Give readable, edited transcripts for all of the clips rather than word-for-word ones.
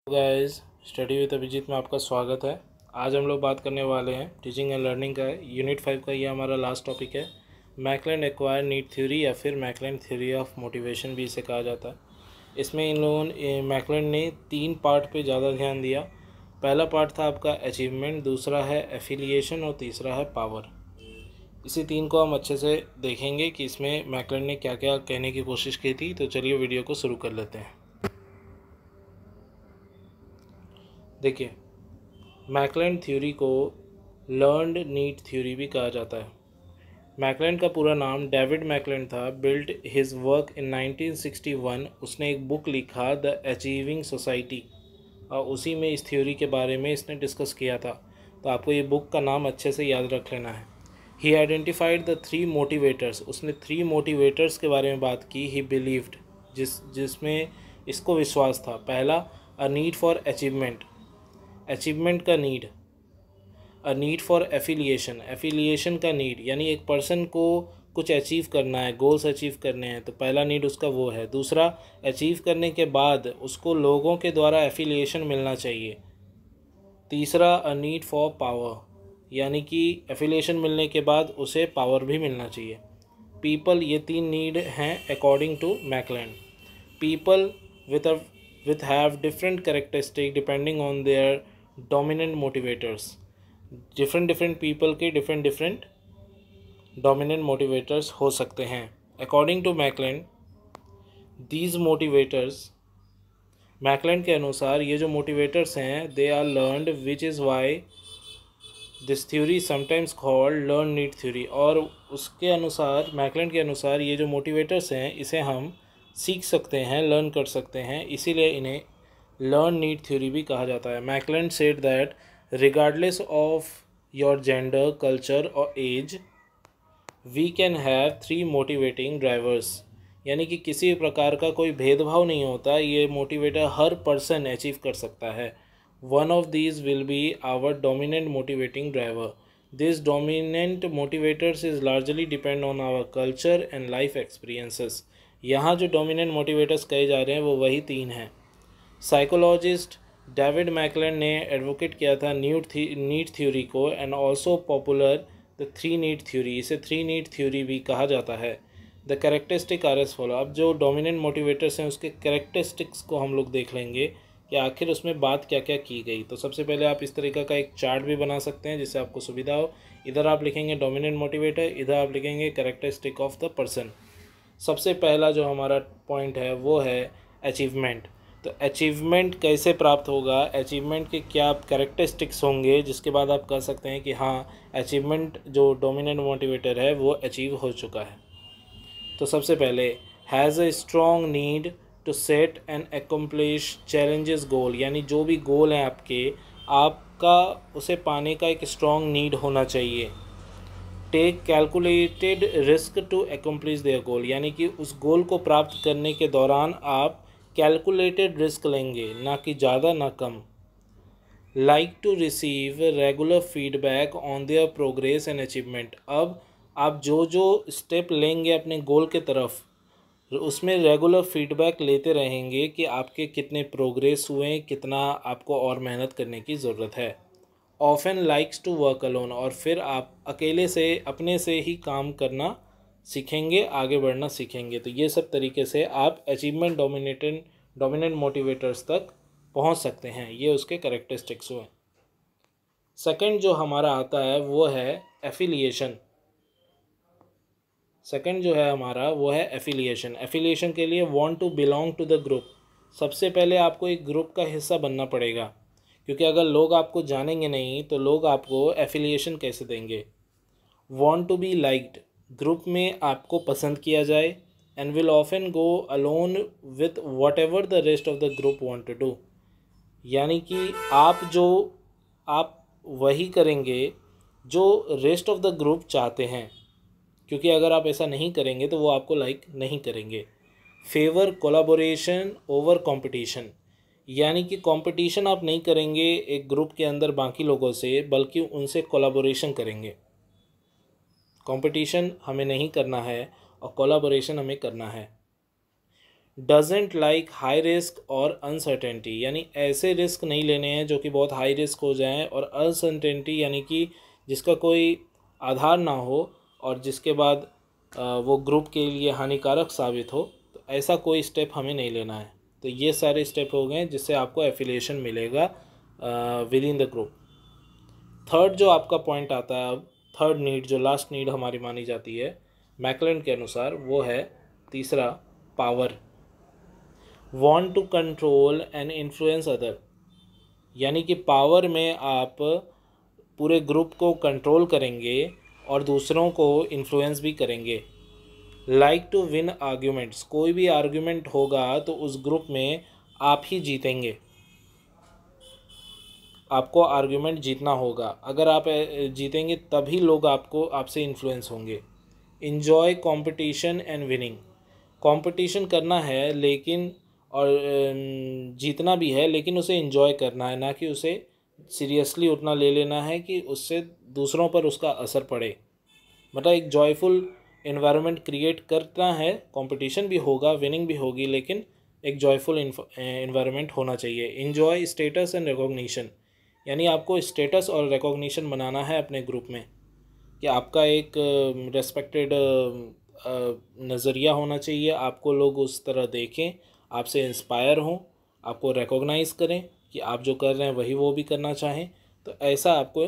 Guys, study with Abhijit में आपका स्वागत है। आज हम लोग बात करने वाले हैं टीचिंग एंड लर्निंग का यूनिट 5 का। ये हमारा लास्ट टॉपिक है। मैकलेलैंड एक्वायर नीड थ्योरी या फिर मैकलेलैंड थ्योरी ऑफ मोटिवेशन भी इसे कहा जाता है। इसमें इन लोगों ने मैकलेलैंड ने 3 पार्ट पे ज़्यादा ध्यान दिया। पहला पार्ट था आपका अचीवमेंट, दूसरा है एफिलिएशन और तीसरा है पावर। इसी 3 को हम अच्छे से देखेंगे कि इसमें मैकलेलैंड ने क्या क्या कहने की कोशिश की थी। तो चलिए वीडियो को शुरू कर लेते हैं। देखिए, मैकलेलैंड थ्योरी को लर्नड नीड थ्योरी भी कहा जाता है। मैकलेलैंड का पूरा नाम डेविड मैकलेलैंड था। Built his work in 1961। उसने एक बुक लिखा द अचीविंग सोसाइटी और उसी में इस थ्योरी के बारे में इसने डिस्कस किया था। तो आपको ये बुक का नाम अच्छे से याद रख लेना है। ही आइडेंटिफाइड द 3 मोटिवेटर्स। उसने 3 मोटिवेटर्स के बारे में बात की। ही बिलीव्ड, जिसमें इसको विश्वास था। पहला, a need for achievement, achievement का need. A need for affiliation, affiliation का नीड, यानी एक पर्सन को कुछ अचीव करना है, गोल्स अचीव करने हैं, तो पहला नीड उसका वो है। दूसरा, अचीव करने के बाद उसको लोगों के द्वारा एफिलिएशन मिलना चाहिए। तीसरा, अ नीड फॉर पावर, यानी कि एफिलिएशन मिलने के बाद उसे पावर भी मिलना चाहिए। पीपल, ये 3 नीड हैं according to McClelland. People with have different characteristic depending on their dominant motivators. different people के different dominant motivators हो सकते हैं। according to मैकलेलैंड, these motivators, मैकलेलैंड के अनुसार ये जो motivators हैं they are learned, which is why this theory sometimes called learn need theory। और उसके अनुसार, मैकलेलैंड के अनुसार, ये जो motivators हैं इसे हम सीख सकते हैं, लर्न कर सकते हैं, इसीलिए इन्हें लर्न नीड थ्योरी भी कहा जाता है। McClelland said that regardless of your gender, culture और age, we can have 3 motivating drivers, यानी कि किसी प्रकार का कोई भेदभाव नहीं होता, ये मोटिवेटर हर पर्सन अचीव कर सकता है। One of these will be our dominant motivating driver. This dominant motivators is largely depend on our culture and life experiences. यहाँ जो डोमिनेंट मोटिवेटर्स कहे जा रहे हैं वो वही 3 हैं। साइकोलॉजिस्ट डेविड मैकलेलैंड ने एडवोकेट किया था नीड थ्योरी को and also popular the 3 need theory. इसे 3 नीड थ्योरी भी कहा जाता है। The characteristic R S follow. अब जो डोमिनेंट मोटिवेटर्स हैं उसके कैरेक्टरिस्टिक्स को हम लोग देख लेंगे कि आखिर उसमें बात क्या क्या की गई। तो सबसे पहले आप इस तरीक़ा का एक चार्ट भी बना सकते हैं जिससे आपको सुविधा हो। इधर आप लिखेंगे डोमिनेंट मोटिवेटर, इधर आप लिखेंगे कैरेक्टरिस्टिक ऑफ द पर्सन। सबसे पहला जो हमारा पॉइंट है वो है अचीवमेंट। तो अचीवमेंट कैसे प्राप्त होगा, अचीवमेंट के क्या कैरेक्टरिस्टिक्स होंगे जिसके बाद आप कह सकते हैं कि हाँ, अचीवमेंट जो डोमिनेंट मोटिवेटर है वो अचीव हो चुका है। तो सबसे पहले, has a strong need to set and accomplish challenges goal, यानी जो भी गोल हैं आपका उसे पाने का एक स्ट्रॉन्ग नीड होना चाहिए। Take calculated risk to accomplish their goal, यानी कि उस गोल को प्राप्त करने के दौरान आप कैलकुलेटेड रिस्क लेंगे, ना कि ज़्यादा ना कम। Like to receive regular feedback on their progress and achievement. अब आप जो जो स्टेप लेंगे अपने गोल के तरफ, उसमें रेगुलर फीडबैक लेते रहेंगे कि आपके कितने प्रोग्रेस हुए, कितना आपको और मेहनत करने की ज़रूरत है। Often likes to work alone, और फिर आप अकेले से अपने से ही काम करना सीखेंगे, आगे बढ़ना सीखेंगे। तो ये सब तरीके से आप अचीवमेंट डोमिनेंट मोटिवेटर्स तक पहुंच सकते हैं। ये उसके कैरेक्टरिस्टिक्स हुए। सेकंड जो हमारा आता है वो है एफिलिएशन। सेकंड जो है हमारा वो है एफिलिएशन। एफिलिएशन के लिए want to belong to the group. सबसे पहले आपको एक ग्रुप का हिस्सा बनना पड़ेगा, क्योंकि अगर लोग आपको जानेंगे नहीं तो लोग आपको एफिलिएशन कैसे देंगे। Want to be liked, group में आपको पसंद किया जाए। And will often go alone with whatever the rest of the group want to do, यानी कि आप वही करेंगे जो रेस्ट ऑफ द ग्रुप चाहते हैं, क्योंकि अगर आप ऐसा नहीं करेंगे तो वो आपको लाइक नहीं करेंगे। फेवर कोलाबोरेशन ओवर कंपटीशन, यानी कि कंपटीशन आप नहीं करेंगे एक ग्रुप के अंदर बाकी लोगों से, बल्कि उनसे कोलाबोरेशन करेंगे। कंपटीशन हमें नहीं करना है और कोलाबोरेशन हमें करना है। डजेंट लाइक हाई रिस्क और अनसर्टेनिटी, यानी ऐसे रिस्क नहीं लेने हैं जो कि बहुत हाई रिस्क हो जाएं, और अनसर्टेनिटी यानी कि जिसका कोई आधार ना हो और जिसके बाद वो ग्रुप के लिए हानिकारक साबित हो, तो ऐसा कोई स्टेप हमें नहीं लेना है। तो ये सारे स्टेप हो गए जिससे आपको एफिलिएशन मिलेगा with in the group. Third जो आपका पॉइंट आता है अब, थर्ड नीड जो लास्ट नीड हमारी मानी जाती है मैकलेलन के अनुसार, वो है तीसरा, power. Want to control and influence other, यानी कि पावर में आप पूरे ग्रुप को कंट्रोल करेंगे और दूसरों को इन्फ्लुएंस भी करेंगे। लाइक टू विन आर्ग्यूमेंट्स, कोई भी आर्ग्यूमेंट होगा तो उस ग्रुप में आप ही जीतेंगे, आपको आर्ग्यूमेंट जीतना होगा। अगर आप जीतेंगे तभी लोग आपसे इन्फ्लुएंस होंगे। Enjoy competition and winning, competition करना है लेकिन और जीतना भी है, लेकिन उसे इन्जॉय करना है, ना कि उसे सीरियसली उतना ले लेना है कि उससे दूसरों पर उसका असर पड़े। मतलब एक जॉयफुल इन्वायरमेंट क्रिएट करना है, कंपटीशन भी होगा, विनिंग भी होगी, लेकिन एक जॉयफुल इन्वायरमेंट होना चाहिए। इन्जॉय स्टेटस एंड रिकॉग्निशन, यानी आपको स्टेटस और रिकॉग्निशन बनाना है अपने ग्रुप में, कि आपका एक रेस्पेक्टेड नज़रिया होना चाहिए, आपको लोग उस तरह देखें, आपसे इंस्पायर हों, आपको रिकॉग्नाइज़ करें कि आप जो कर रहे हैं वही वो भी करना चाहें। तो ऐसा आपको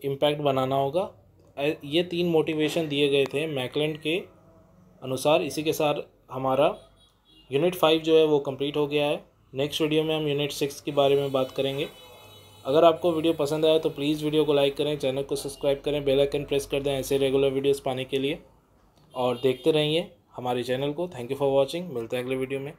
इम्पैक्ट बनाना होगा। ये 3 मोटिवेशन दिए गए थे मैकलेलन के अनुसार। इसी के साथ हमारा यूनिट 5 जो है वो कंप्लीट हो गया है। नेक्स्ट वीडियो में हम यूनिट 6 के बारे में बात करेंगे। अगर आपको वीडियो पसंद आया तो प्लीज़ वीडियो को लाइक करें, चैनल को सब्सक्राइब करें, बेल आइकन प्रेस कर दें ऐसे रेगुलर वीडियोस पाने के लिए, और देखते रहिए हमारे चैनल को। Thank you for watching. मिलते हैं अगले वीडियो में।